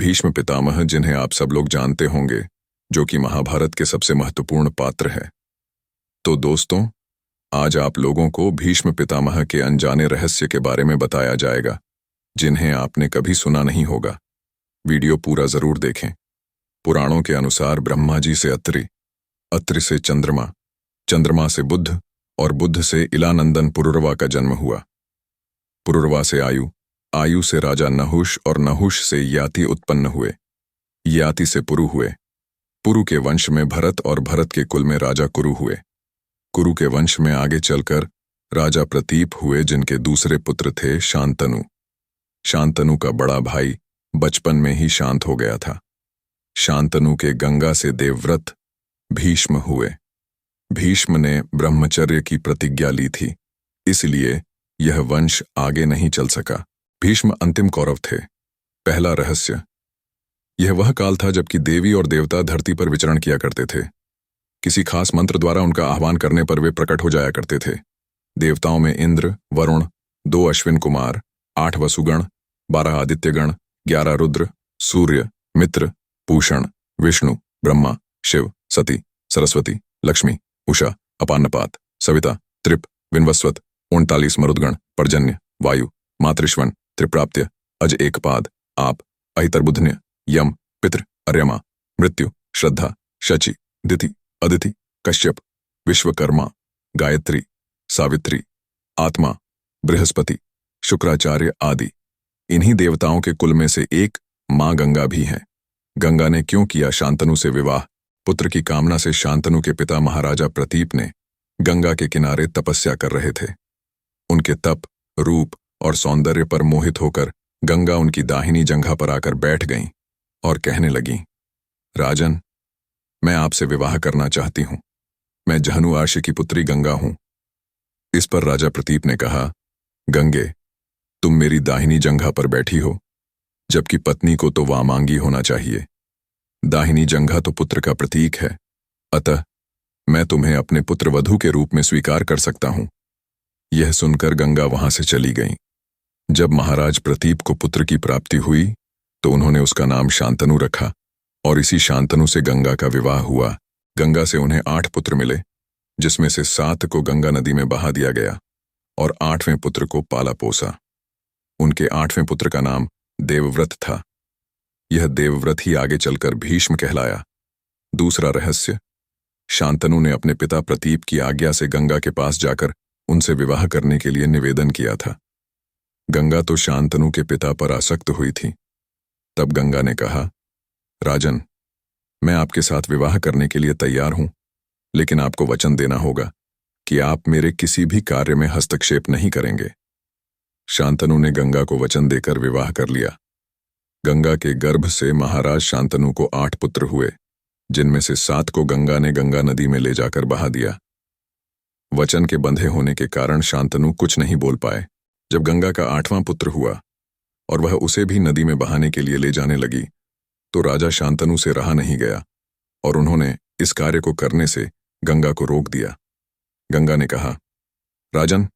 भीष्म पितामह, जिन्हें आप सब लोग जानते होंगे, जो कि महाभारत के सबसे महत्वपूर्ण पात्र है। तो दोस्तों, आज आप लोगों को भीष्म पितामह के अनजाने रहस्य के बारे में बताया जाएगा, जिन्हें आपने कभी सुना नहीं होगा। वीडियो पूरा जरूर देखें। पुराणों के अनुसार ब्रह्मा जी से अत्रि, अत्रि से चंद्रमा, चंद्रमा से बुध और बुध से इलानंदन पुरुरवा का जन्म हुआ। पुरुरवा से आयु, आयु से राजा नहुष और नहुष से याति उत्पन्न हुए। याति से पुरु हुए। पुरु के वंश में भरत और भरत के कुल में राजा कुरु हुए। कुरु के वंश में आगे चलकर राजा प्रतीप हुए, जिनके दूसरे पुत्र थे शांतनु। शांतनु का बड़ा भाई बचपन में ही शांत हो गया था। शांतनु के गंगा से देवव्रत भीष्म हुए। भीष्म ने ब्रह्मचर्य की प्रतिज्ञा ली थी, इसलिए यह वंश आगे नहीं चल सका। भीष्म अंतिम कौरव थे। पहला रहस्य। यह वह काल था जबकि देवी और देवता धरती पर विचरण किया करते थे। किसी खास मंत्र द्वारा उनका आह्वान करने पर वे प्रकट हो जाया करते थे। देवताओं में इंद्र, वरुण, 2 अश्विन कुमार, 8 वसुगण, 12 आदित्यगण, 11 रुद्र, सूर्य, मित्र, पूषण, विष्णु, ब्रह्मा, शिव, सती, सरस्वती, लक्ष्मी, उषा, अपान्नपात, सविता, त्रिप, विन्वस्वत, 39 मरुदगण, पर्जन्य, वायु, मातृश्वन, त्रिप्राप्त्य, अज एकपाद, आप, अहितर्बुधन्य, यम, पितृ, अर्यमा, मृत्यु, श्रद्धा, शची, दिति, अदिति, कश्यप, विश्वकर्मा, गायत्री, सावित्री, आत्मा, बृहस्पति, शुक्राचार्य आदि। इन्हीं देवताओं के कुल में से एक मां गंगा भी हैं। गंगा ने क्यों किया शांतनु से विवाह? पुत्र की कामना से शांतनु के पिता महाराजा प्रतीप ने गंगा के किनारे तपस्या कर रहे थे। उनके तप, रूप और सौंदर्य पर मोहित होकर गंगा उनकी दाहिनी जंघा पर आकर बैठ गईं और कहने लगीं, राजन, मैं आपसे विवाह करना चाहती हूं। मैं जहनु आशी की पुत्री गंगा हूं। इस पर राजा प्रतीप ने कहा, गंगे, तुम मेरी दाहिनी जंघा पर बैठी हो, जबकि पत्नी को तो वामांगी होना चाहिए। दाहिनी जंघा तो पुत्र का प्रतीक है, अतः मैं तुम्हें अपने पुत्र वधू के रूप में स्वीकार कर सकता हूं। यह सुनकर गंगा वहां से चली गईं। जब महाराज प्रतीप को पुत्र की प्राप्ति हुई तो उन्होंने उसका नाम शांतनु रखा और इसी शांतनु से गंगा का विवाह हुआ। गंगा से उन्हें 8 पुत्र मिले, जिसमें से 7 को गंगा नदी में बहा दिया गया और 8वें पुत्र को पाला पोसा। उनके 8वें पुत्र का नाम देवव्रत था। यह देवव्रत ही आगे चलकर भीष्म कहलाया। दूसरा रहस्य। शांतनु ने अपने पिता प्रतीप की आज्ञा से गंगा के पास जाकर उनसे विवाह करने के लिए निवेदन किया था। गंगा तो शांतनु के पिता पर आसक्त हुई थी। तब गंगा ने कहा, राजन, मैं आपके साथ विवाह करने के लिए तैयार हूं, लेकिन आपको वचन देना होगा कि आप मेरे किसी भी कार्य में हस्तक्षेप नहीं करेंगे। शांतनु ने गंगा को वचन देकर विवाह कर लिया। गंगा के गर्भ से महाराज शांतनु को 8 पुत्र हुए, जिनमें से 7 को गंगा ने गंगा नदी में ले जाकर बहा दिया। वचन के बंधे होने के कारण शांतनु कुछ नहीं बोल पाए। जब गंगा का 8वां पुत्र हुआ और वह उसे भी नदी में बहाने के लिए ले जाने लगी, तो राजा शांतनु से रहा नहीं गया और उन्होंने इस कार्य को करने से गंगा को रोक दिया। गंगा ने कहा, राजन,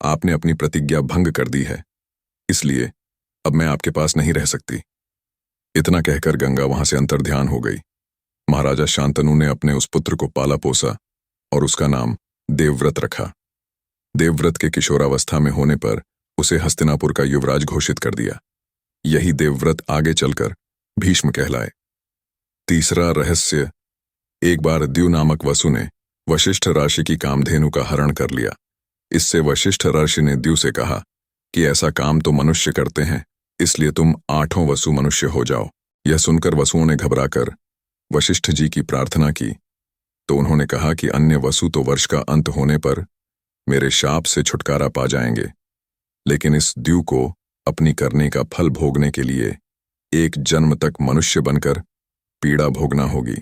आपने अपनी प्रतिज्ञा भंग कर दी है, इसलिए अब मैं आपके पास नहीं रह सकती। इतना कहकर गंगा वहां से अंतर्ध्यान हो गई। महाराजा शांतनु ने अपने उस पुत्र को पाला पोसा और उसका नाम देवव्रत रखा। देवव्रत के किशोरावस्था में होने पर उसे हस्तिनापुर का युवराज घोषित कर दिया। यही देवव्रत आगे चलकर भीष्म कहलाए। तीसरा रहस्य। एक बार द्यु नामक वसु ने वशिष्ठ ऋषि की कामधेनु का हरण कर लिया। इससे वशिष्ठ ऋषि ने द्यु से कहा कि ऐसा काम तो मनुष्य करते हैं, इसलिए तुम 8वां वसु मनुष्य हो जाओ। यह सुनकर वसुओं ने घबराकर वशिष्ठ जी की प्रार्थना की, तो उन्होंने कहा कि अन्य वसु तो वर्ष का अंत होने पर मेरे शाप से छुटकारा पा जाएंगे, लेकिन इस द्यु को अपनी करने का फल भोगने के लिए एक जन्म तक मनुष्य बनकर पीड़ा भोगना होगी।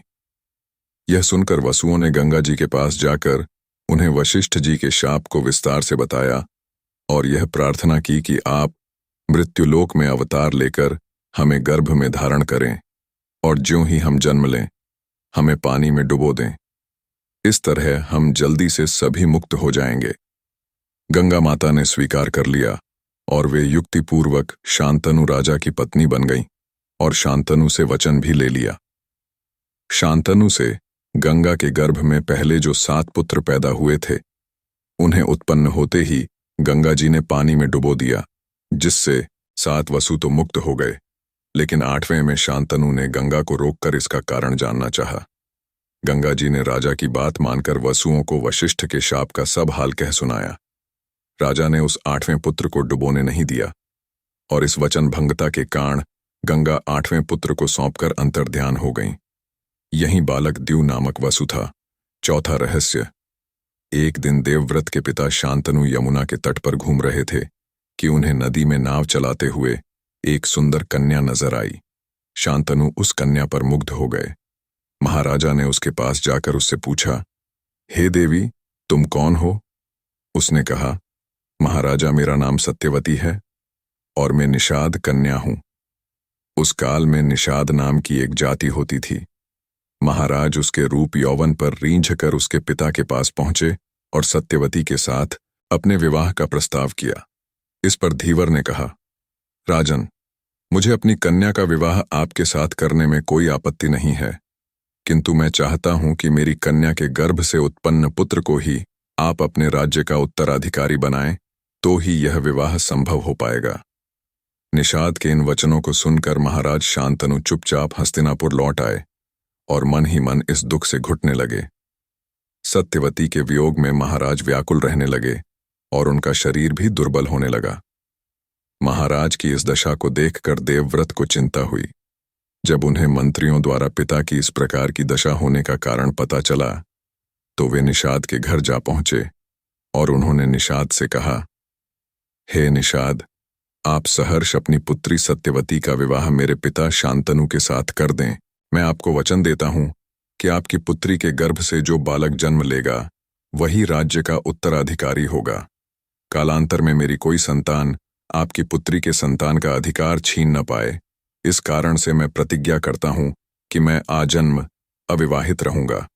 यह सुनकर वसुओं ने गंगा जी के पास जाकर उन्हें वशिष्ठ जी के शाप को विस्तार से बताया और यह प्रार्थना की कि आप मृत्युलोक में अवतार लेकर हमें गर्भ में धारण करें और ज्यों ही हम जन्म लें हमें पानी में डुबो दें। इस तरह हम जल्दी से सभी मुक्त हो जाएंगे। गंगा माता ने स्वीकार कर लिया और वे युक्तिपूर्वक शांतनु राजा की पत्नी बन गईं और शांतनु से वचन भी ले लिया। शांतनु से गंगा के गर्भ में पहले जो 7 पुत्र पैदा हुए थे, उन्हें उत्पन्न होते ही गंगा जी ने पानी में डुबो दिया, जिससे 7 वसु तो मुक्त हो गए। लेकिन 8वें में शांतनु ने गंगा को रोककर इसका कारण जानना चाहा। गंगा जी ने राजा की बात मानकर वसुओं को वशिष्ठ के शाप का सब हाल कह सुनाया। राजा ने उस 8वें पुत्र को डुबोने नहीं दिया और इस वचन भंगता के कारण गंगा 8वें पुत्र को सौंपकर अंतर्ध्यान हो गईं। यही बालक द्यू नामक वसु था। चौथा रहस्य। एक दिन देवव्रत के पिता शांतनु यमुना के तट पर घूम रहे थे कि उन्हें नदी में नाव चलाते हुए एक सुंदर कन्या नजर आई। शांतनु उस कन्या पर मुग्ध हो गए। महाराजा ने उसके पास जाकर उससे पूछा, हे देवी, तुम कौन हो? उसने कहा, महाराजा, मेरा नाम सत्यवती है और मैं निषाद कन्या हूं। उस काल में निषाद नाम की एक जाति होती थी। महाराज उसके रूप यौवन पर रींझकर उसके पिता के पास पहुंचे और सत्यवती के साथ अपने विवाह का प्रस्ताव किया। इस पर धीवर ने कहा, राजन, मुझे अपनी कन्या का विवाह आपके साथ करने में कोई आपत्ति नहीं है, किंतु मैं चाहता हूं कि मेरी कन्या के गर्भ से उत्पन्न पुत्र को ही आप अपने राज्य का उत्तराधिकारी बनाएं, तो ही यह विवाह संभव हो पाएगा। निषाद के इन वचनों को सुनकर महाराज शांतनु चुपचाप हस्तिनापुर लौट आए और मन ही मन इस दुख से घुटने लगे। सत्यवती के वियोग में महाराज व्याकुल रहने लगे और उनका शरीर भी दुर्बल होने लगा। महाराज की इस दशा को देखकर देवव्रत को चिंता हुई। जब उन्हें मंत्रियों द्वारा पिता की इस प्रकार की दशा होने का कारण पता चला, तो वे निषाद के घर जा पहुंचे और उन्होंने निषाद से कहा, हे निषाद, आप सहर्ष अपनी पुत्री सत्यवती का विवाह मेरे पिता शांतनु के साथ कर दें। मैं आपको वचन देता हूं कि आपकी पुत्री के गर्भ से जो बालक जन्म लेगा, वही राज्य का उत्तराधिकारी होगा। कालांतर में मेरी कोई संतान आपकी पुत्री के संतान का अधिकार छीन न पाए, इस कारण से मैं प्रतिज्ञा करता हूं कि मैं आजन्म अविवाहित रहूंगा।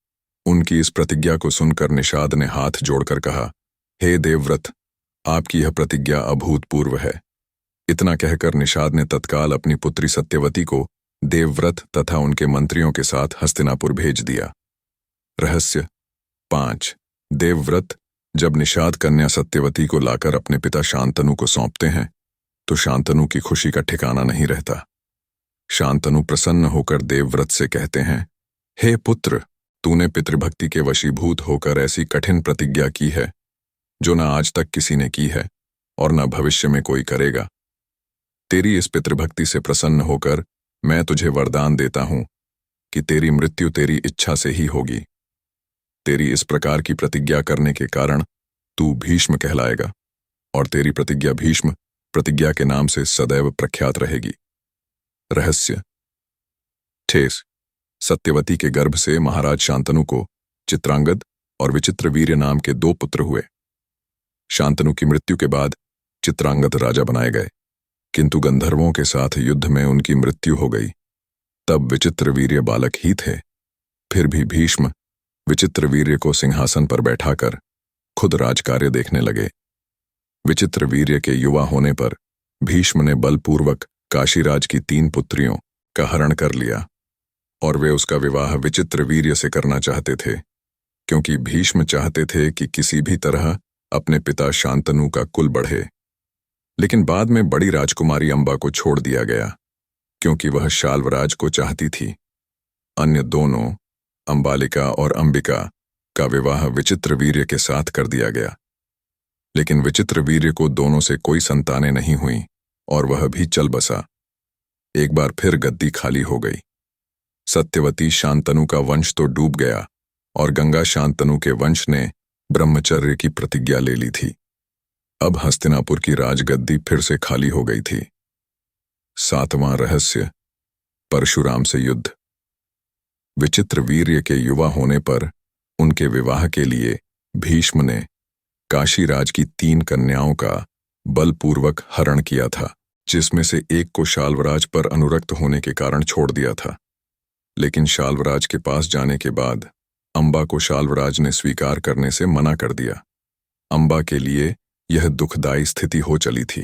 उनकी इस प्रतिज्ञा को सुनकर निषाद ने हाथ जोड़कर कहा, हे देवव्रत, आपकी यह प्रतिज्ञा अभूतपूर्व है। इतना कहकर निषाद ने तत्काल अपनी पुत्री सत्यवती को देवव्रत तथा उनके मंत्रियों के साथ हस्तिनापुर भेज दिया। रहस्य 5। देवव्रत जब निषाद कन्या सत्यवती को लाकर अपने पिता शांतनु को सौंपते हैं, तो शांतनु की खुशी का ठिकाना नहीं रहता। शांतनु प्रसन्न होकर देवव्रत से कहते हैं, हे पुत्र, तूने पितृभक्ति के वशीभूत होकर ऐसी कठिन प्रतिज्ञा की है जो न आज तक किसी ने की है और न भविष्य में कोई करेगा। तेरी इस पितृभक्ति से प्रसन्न होकर मैं तुझे वरदान देता हूं कि तेरी मृत्यु तेरी इच्छा से ही होगी। तेरी इस प्रकार की प्रतिज्ञा करने के कारण तू भीष्म कहलाएगा और तेरी प्रतिज्ञा भीष्म प्रतिज्ञा के नाम से सदैव प्रख्यात रहेगी। रहस्य। ठेस। सत्यवती के गर्भ से महाराज शांतनु को चित्रांगद और विचित्रवीर्य नाम के 2 पुत्र हुए। शांतनु की मृत्यु के बाद चित्रांगद राजा बनाए गए, किंतु गंधर्वों के साथ युद्ध में उनकी मृत्यु हो गई। तब विचित्रवीर्य बालक ही थे। फिर भी भीष्म विचित्रवीर्य को सिंहासन पर बैठाकर खुद राजकार्य देखने लगे। विचित्रवीर्य के युवा होने पर भीष्म ने बलपूर्वक काशीराज की 3 पुत्रियों का हरण कर लिया और वे उसका विवाह विचित्रवीर्य से करना चाहते थे, क्योंकि भीष्म चाहते थे कि किसी भी तरह अपने पिता शांतनु का कुल बढ़े। लेकिन बाद में बड़ी राजकुमारी अंबा को छोड़ दिया गया, क्योंकि वह शाल्वराज को चाहती थी। अन्य दोनों, अंबालिका और अंबिका, का विवाह विचित्रवीर्य के साथ कर दिया गया। लेकिन विचित्रवीर्य को दोनों से कोई संतानें नहीं हुईं और वह भी चल बसा। एक बार फिर गद्दी खाली हो गई। सत्यवती शांतनु का वंश तो डूब गया और गंगा शांतनु के वंश ने ब्रह्मचर्य की प्रतिज्ञा ले ली थी। अब हस्तिनापुर की राजगद्दी फिर से खाली हो गई थी। 7वां रहस्य। परशुराम से युद्ध। विचित्रवीर्य के युवा होने पर उनके विवाह के लिए भीष्म ने काशीराज की 3 कन्याओं का बलपूर्वक हरण किया था, जिसमें से एक को शाल्वराज पर अनुरक्त होने के कारण छोड़ दिया था। लेकिन शाल्वराज के पास जाने के बाद अंबा को शाल्वराज ने स्वीकार करने से मना कर दिया। अंबा के लिए यह दुखदायी स्थिति हो चली थी।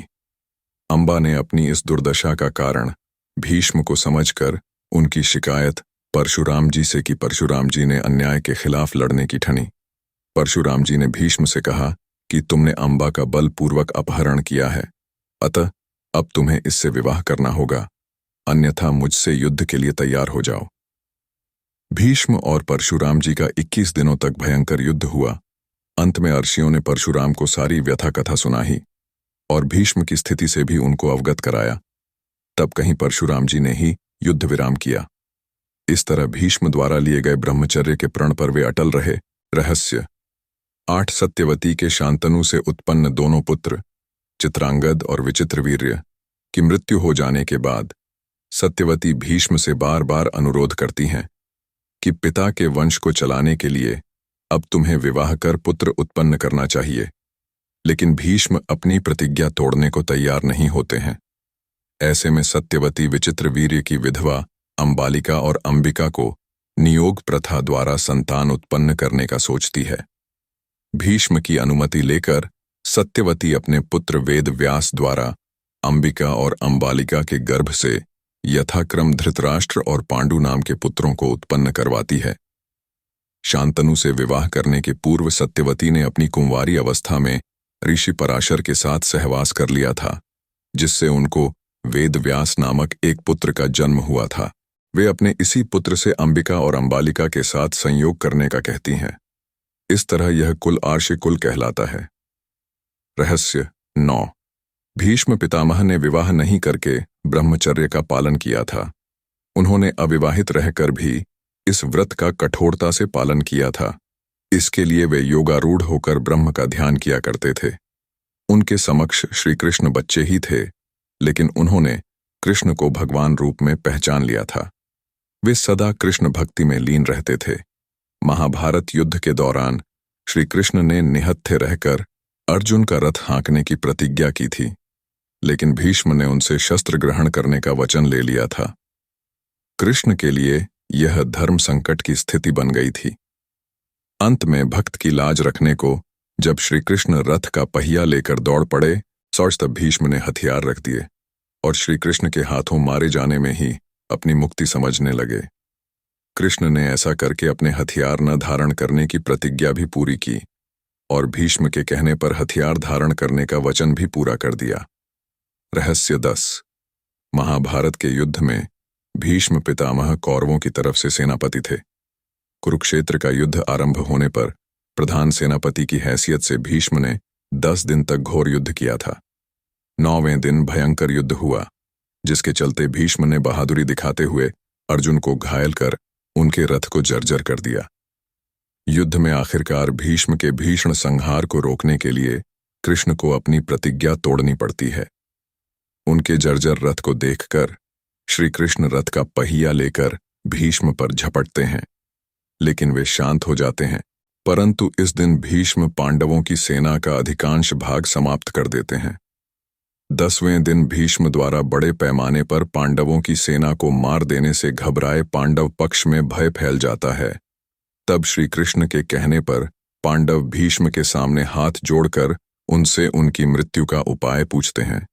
अंबा ने अपनी इस दुर्दशा का कारण भीष्म को समझकर उनकी शिकायत परशुराम जी से की परशुराम जी ने अन्याय के खिलाफ लड़ने की ठानी। परशुराम जी ने भीष्म से कहा कि तुमने अंबा का बलपूर्वक अपहरण किया है, अतः अब तुम्हें इससे विवाह करना होगा, अन्यथा मुझसे युद्ध के लिए तैयार हो जाओ। भीष्म और परशुराम जी का 21 दिनों तक भयंकर युद्ध हुआ। अंत में ऋषियों ने परशुराम को सारी व्यथा कथा सुनाई और भीष्म की स्थिति से भी उनको अवगत कराया। तब कहीं परशुराम जी ने ही युद्ध विराम किया। इस तरह भीष्म द्वारा लिए गए ब्रह्मचर्य के प्रण पर वे अटल रहे। रहस्य 8 सत्यवती के शांतनु से उत्पन्न दोनों पुत्र चित्रांगद और विचित्रवीर्य की मृत्यु हो जाने के बाद सत्यवती भीष्म से बार बार अनुरोध करती हैं कि पिता के वंश को चलाने के लिए अब तुम्हें विवाह कर पुत्र उत्पन्न करना चाहिए, लेकिन भीष्म अपनी प्रतिज्ञा तोड़ने को तैयार नहीं होते हैं। ऐसे में सत्यवती विचित्रवीर्य की विधवा अंबालिका और अंबिका को नियोग प्रथा द्वारा संतान उत्पन्न करने का सोचती है। भीष्म की अनुमति लेकर सत्यवती अपने पुत्र वेद व्यास द्वारा अंबिका और अंबालिका के गर्भ से यथाक्रम धृतराष्ट्र और पांडु नाम के पुत्रों को उत्पन्न करवाती है। शांतनु से विवाह करने के पूर्व सत्यवती ने अपनी कुंवारी अवस्था में ऋषि पराशर के साथ सहवास कर लिया था, जिससे उनको वेद व्यास नामक एक पुत्र का जन्म हुआ था। वे अपने इसी पुत्र से अंबिका और अंबालिका के साथ संयोग करने का कहती हैं। इस तरह यह कुल आर्षि कुल कहलाता है। रहस्य 9। भीष्म पितामह ने विवाह नहीं करके ब्रह्मचर्य का पालन किया था। उन्होंने अविवाहित रहकर भी इस व्रत का कठोरता से पालन किया था। इसके लिए वे योगारूढ़ होकर ब्रह्म का ध्यान किया करते थे। उनके समक्ष श्री कृष्ण बच्चे ही थे, लेकिन उन्होंने कृष्ण को भगवान रूप में पहचान लिया था। वे सदा कृष्ण भक्ति में लीन रहते थे। महाभारत युद्ध के दौरान श्री कृष्ण ने निहत्थे रहकर अर्जुन का रथ हाँकने की प्रतिज्ञा की थी, लेकिन भीष्म ने उनसे शस्त्र ग्रहण करने का वचन ले लिया था। कृष्ण के लिए यह धर्म संकट की स्थिति बन गई थी। अंत में भक्त की लाज रखने को जब श्री कृष्ण रथ का पहिया लेकर दौड़ पड़े, तब भीष्म ने हथियार रख दिए और श्री कृष्ण के हाथों मारे जाने में ही अपनी मुक्ति समझने लगे। कृष्ण ने ऐसा करके अपने हथियार न धारण करने की प्रतिज्ञा भी पूरी की और भीष्म के कहने पर हथियार धारण करने का वचन भी पूरा कर दिया। रहस्य 10। महाभारत के युद्ध में भीष्म पितामह कौरवों की तरफ से सेनापति थे। कुरुक्षेत्र का युद्ध आरंभ होने पर प्रधान सेनापति की हैसियत से भीष्म ने 10 दिन तक घोर युद्ध किया था। 9वें दिन भयंकर युद्ध हुआ, जिसके चलते भीष्म ने बहादुरी दिखाते हुए अर्जुन को घायल कर उनके रथ को जर्जर कर दिया। युद्ध में आखिरकार भीष्म के भीषण संहार को रोकने के लिए कृष्ण को अपनी प्रतिज्ञा तोड़नी पड़ती है। उनके जर्जर रथ को देखकर श्री कृष्ण रथ का पहिया लेकर भीष्म पर झपटते हैं, लेकिन वे शांत हो जाते हैं। परंतु इस दिन भीष्म पांडवों की सेना का अधिकांश भाग समाप्त कर देते हैं। 10वें दिन भीष्म द्वारा बड़े पैमाने पर पांडवों की सेना को मार देने से घबराए पांडव पक्ष में भय फैल जाता है। तब श्री कृष्ण के कहने पर पांडव भीष्म के सामने हाथ जोड़कर उनसे उनकी मृत्यु का उपाय पूछते हैं।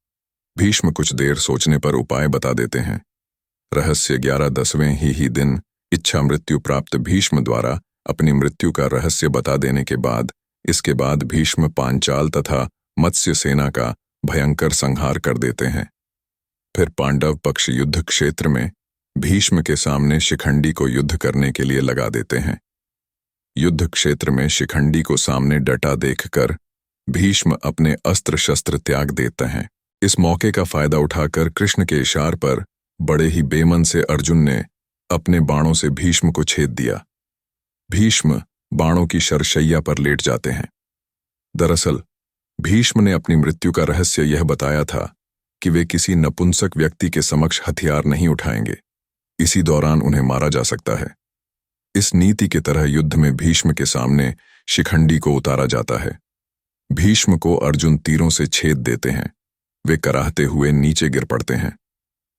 भीष्म कुछ देर सोचने पर उपाय बता देते हैं। रहस्य 11। 10वें ही दिन इच्छा मृत्यु प्राप्त भीष्म द्वारा अपनी मृत्यु का रहस्य बता देने के बाद इसके बाद भीष्म पांचाल तथा मत्स्य सेना का भयंकर संहार कर देते हैं। फिर पांडव पक्ष युद्ध क्षेत्र में भीष्म के सामने शिखंडी को युद्ध करने के लिए लगा देते हैं। युद्ध क्षेत्र में शिखंडी को सामने डटा देखकर भीष्म अपने अस्त्र शस्त्र त्याग देते हैं। इस मौके का फायदा उठाकर कृष्ण के इशारे पर बड़े ही बेमन से अर्जुन ने अपने बाणों से भीष्म को छेद दिया। भीष्म बाणों की शरशैया पर लेट जाते हैं। दरअसल भीष्म ने अपनी मृत्यु का रहस्य यह बताया था कि वे किसी नपुंसक व्यक्ति के समक्ष हथियार नहीं उठाएंगे, इसी दौरान उन्हें मारा जा सकता है। इस नीति के तरह युद्ध में भीष्म के सामने शिखंडी को उतारा जाता है। भीष्म को अर्जुन तीरों से छेद देते हैं। वे कराहते हुए नीचे गिर पड़ते हैं।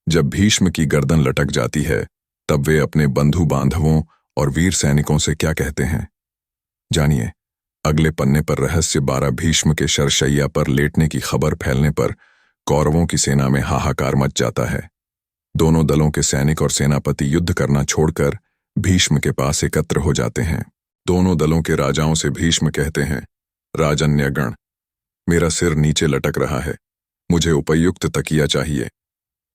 जब भीष्म की गर्दन लटक जाती है, तब वे अपने बंधु बांधवों और वीर सैनिकों से क्या कहते हैं, जानिए अगले पन्ने पर। रहस्य 12। भीष्म के शरशैया पर लेटने की खबर फैलने पर कौरवों की सेना में हाहाकार मच जाता है। दोनों दलों के सैनिक और सेनापति युद्ध करना छोड़कर भीष्म के पास एकत्र हो जाते हैं। दोनों दलों के राजाओं से भीष्म कहते हैं, राजन्यगण, मेरा सिर नीचे लटक रहा है, मुझे उपयुक्त तकिया चाहिए।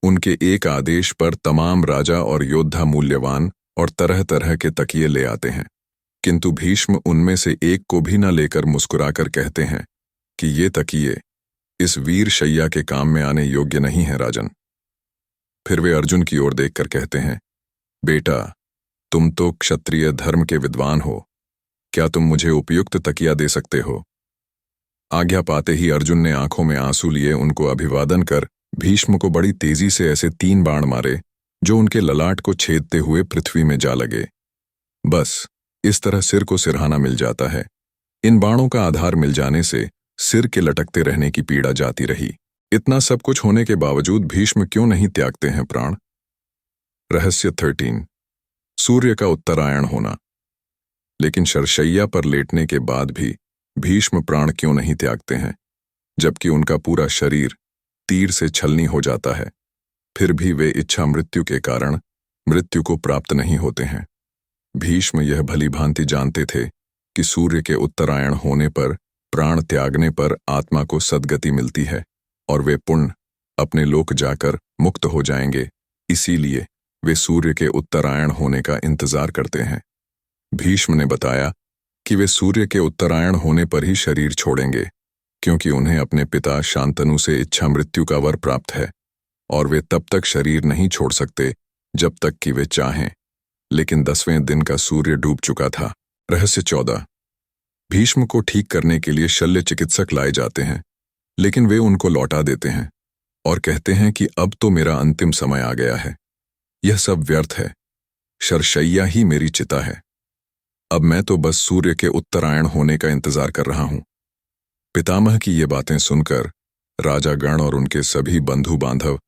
उनके एक आदेश पर तमाम राजा और योद्धा मूल्यवान और तरह तरह के तकिए ले आते हैं, किंतु भीष्म उनमें से एक को भी न लेकर मुस्कुराकर कहते हैं कि ये तकिए इस वीर शैया के काम में आने योग्य नहीं है राजन। फिर वे अर्जुन की ओर देखकर कहते हैं, बेटा, तुम तो क्षत्रिय धर्म के विद्वान हो, क्या तुम मुझे उपयुक्त तकिया दे सकते हो? आज्ञा पाते ही अर्जुन ने आंखों में आंसू लिए उनको अभिवादन कर भीष्म को बड़ी तेजी से ऐसे 3 बाण मारे जो उनके ललाट को छेदते हुए पृथ्वी में जा लगे। बस इस तरह सिर को सिरहाना मिल जाता है। इन बाणों का आधार मिल जाने से सिर के लटकते रहने की पीड़ा जाती रही। इतना सब कुछ होने के बावजूद भीष्म क्यों नहीं त्यागते हैं प्राण? रहस्य 13। सूर्य का उत्तरायण होना। लेकिन शरशैया पर लेटने के बाद भी भीष्म प्राण क्यों नहीं त्यागते हैं, जबकि उनका पूरा शरीर तीर से छलनी हो जाता है? फिर भी वे इच्छा मृत्यु के कारण मृत्यु को प्राप्त नहीं होते हैं। भीष्म यह भली भांति जानते थे कि सूर्य के उत्तरायण होने पर, प्राण त्यागने पर आत्मा को सद्गति मिलती है और वे पुण्य अपने लोक जाकर मुक्त हो जाएंगे। इसीलिए वे सूर्य के उत्तरायण होने का इंतजार करते हैं। भीष्म ने बताया कि वे सूर्य के उत्तरायण होने पर ही शरीर छोड़ेंगे, क्योंकि उन्हें अपने पिता शांतनु से इच्छा मृत्यु का वर प्राप्त है और वे तब तक शरीर नहीं छोड़ सकते जब तक कि वे चाहें। लेकिन 10वें दिन का सूर्य डूब चुका था। रहस्य 14। भीष्म को ठीक करने के लिए शल्य चिकित्सक लाए जाते हैं, लेकिन वे उनको लौटा देते हैं और कहते हैं कि अब तो मेरा अंतिम समय आ गया है, यह सब व्यर्थ है, शरशैया ही मेरी चिता है, अब मैं तो बस सूर्य के उत्तरायण होने का इंतजार कर रहा हूं। पितामह की ये बातें सुनकर राजागण और उनके सभी बंधु बांधव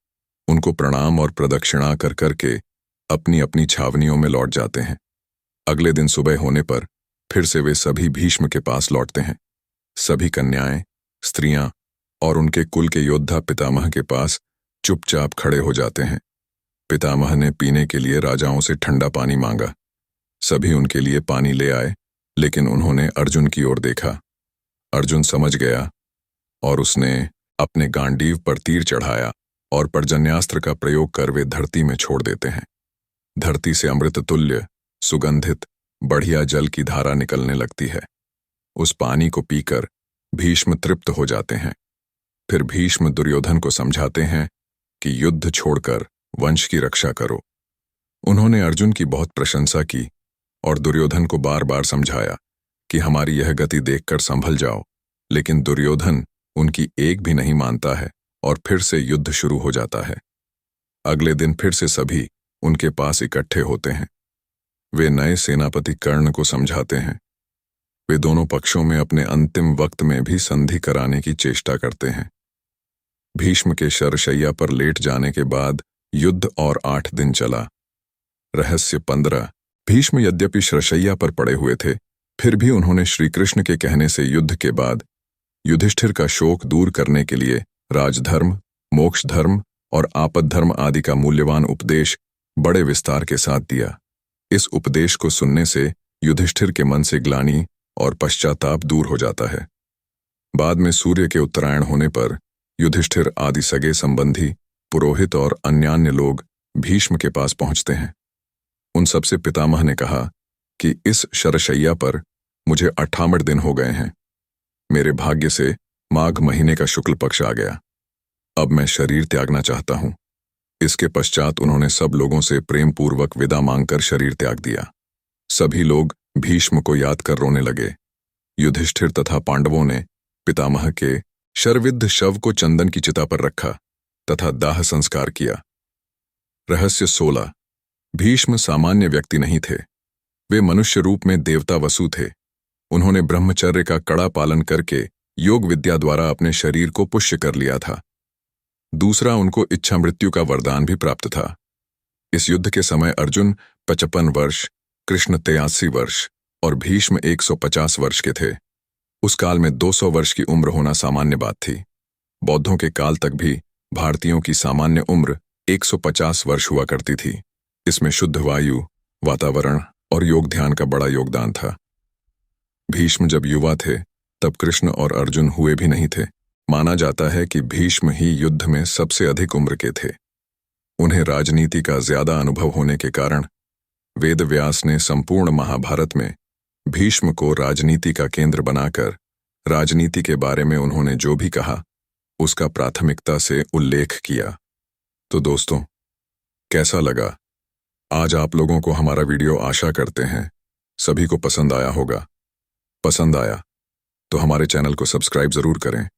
उनको प्रणाम और प्रदक्षिणा कर करके अपनी अपनी छावनियों में लौट जाते हैं। अगले दिन सुबह होने पर फिर से वे सभी भीष्म के पास लौटते हैं। सभी कन्याएं, स्त्रियां और उनके कुल के योद्धा पितामह के पास चुपचाप खड़े हो जाते हैं। पितामह ने पीने के लिए राजाओं से ठंडा पानी मांगा। सभी उनके लिए पानी ले आए, लेकिन उन्होंने अर्जुन की ओर देखा। अर्जुन समझ गया और उसने अपने गांडीव पर तीर चढ़ाया और पर्जन्यास्त्र का प्रयोग कर वे धरती में छोड़ देते हैं। धरती से अमृत तुल्य सुगंधित बढ़िया जल की धारा निकलने लगती है। उस पानी को पीकर भीष्म तृप्त हो जाते हैं। फिर भीष्म दुर्योधन को समझाते हैं कि युद्ध छोड़कर वंश की रक्षा करो। उन्होंने अर्जुन की बहुत प्रशंसा की और दुर्योधन को बार बार समझाया कि हमारी यह गति देखकर संभल जाओ, लेकिन दुर्योधन उनकी एक भी नहीं मानता है और फिर से युद्ध शुरू हो जाता है। अगले दिन फिर से सभी उनके पास इकट्ठे होते हैं। वे नए सेनापति कर्ण को समझाते हैं। वे दोनों पक्षों में अपने अंतिम वक्त में भी संधि कराने की चेष्टा करते हैं। भीष्म के शरशैया पर लेट जाने के बाद युद्ध और 8 दिन चला। रहस्य 15। भीष्म यद्यपि शरशैया पर पड़े हुए थे, फिर भी उन्होंने श्री कृष्ण के कहने से युद्ध के बाद युधिष्ठिर का शोक दूर करने के लिए राजधर्म, मोक्ष धर्म और आपद धर्म आदि का मूल्यवान उपदेश बड़े विस्तार के साथ दिया। इस उपदेश को सुनने से युधिष्ठिर के मन से ग्लानि और पश्चाताप दूर हो जाता है। बाद में सूर्य के उत्तरायण होने पर युधिष्ठिर आदि सगे संबंधी, पुरोहित और अन्यान्य लोग भीष्म के पास पहुंचते हैं। उन सबसे पितामह ने कहा कि इस शरशैया पर मुझे 58 दिन हो गए हैं। मेरे भाग्य से माघ महीने का शुक्ल पक्ष आ गया। अब मैं शरीर त्यागना चाहता हूं। इसके पश्चात उन्होंने सब लोगों से प्रेम पूर्वक विदा मांगकर शरीर त्याग दिया। सभी लोग भीष्म को याद कर रोने लगे। युधिष्ठिर तथा पांडवों ने पितामह के शरविद्ध शव को चंदन की चिता पर रखा तथा दाह संस्कार किया। रहस्य 16। भीष्म सामान्य व्यक्ति नहीं थे। वे मनुष्य रूप में देवता वसु थे। उन्होंने ब्रह्मचर्य का कड़ा पालन करके योग विद्या द्वारा अपने शरीर को पुष्य कर लिया था। दूसरा, उनको इच्छा मृत्यु का वरदान भी प्राप्त था। इस युद्ध के समय अर्जुन 55 वर्ष, कृष्ण 83 वर्ष और भीष्म 150 वर्ष के थे। उस काल में 200 वर्ष की उम्र होना सामान्य बात थी। बौद्धों के काल तक भी भारतीयों की सामान्य उम्र 150 वर्ष हुआ करती थी। इसमें शुद्ध वायु, वातावरण और योग ध्यान का बड़ा योगदान था। भीष्म जब युवा थे तब कृष्ण और अर्जुन हुए भी नहीं थे। माना जाता है कि भीष्म ही युद्ध में सबसे अधिक उम्र के थे। उन्हें राजनीति का ज्यादा अनुभव होने के कारण वेद व्यास ने संपूर्ण महाभारत में भीष्म को राजनीति का केंद्र बनाकर राजनीति के बारे में उन्होंने जो भी कहा उसका प्राथमिकता से उल्लेख किया। तो दोस्तों, कैसा लगा आज आप लोगों को हमारा वीडियो? आशा करते हैं सभी को पसंद आया होगा। पसंद आया तो हमारे चैनल को सब्सक्राइब जरूर करें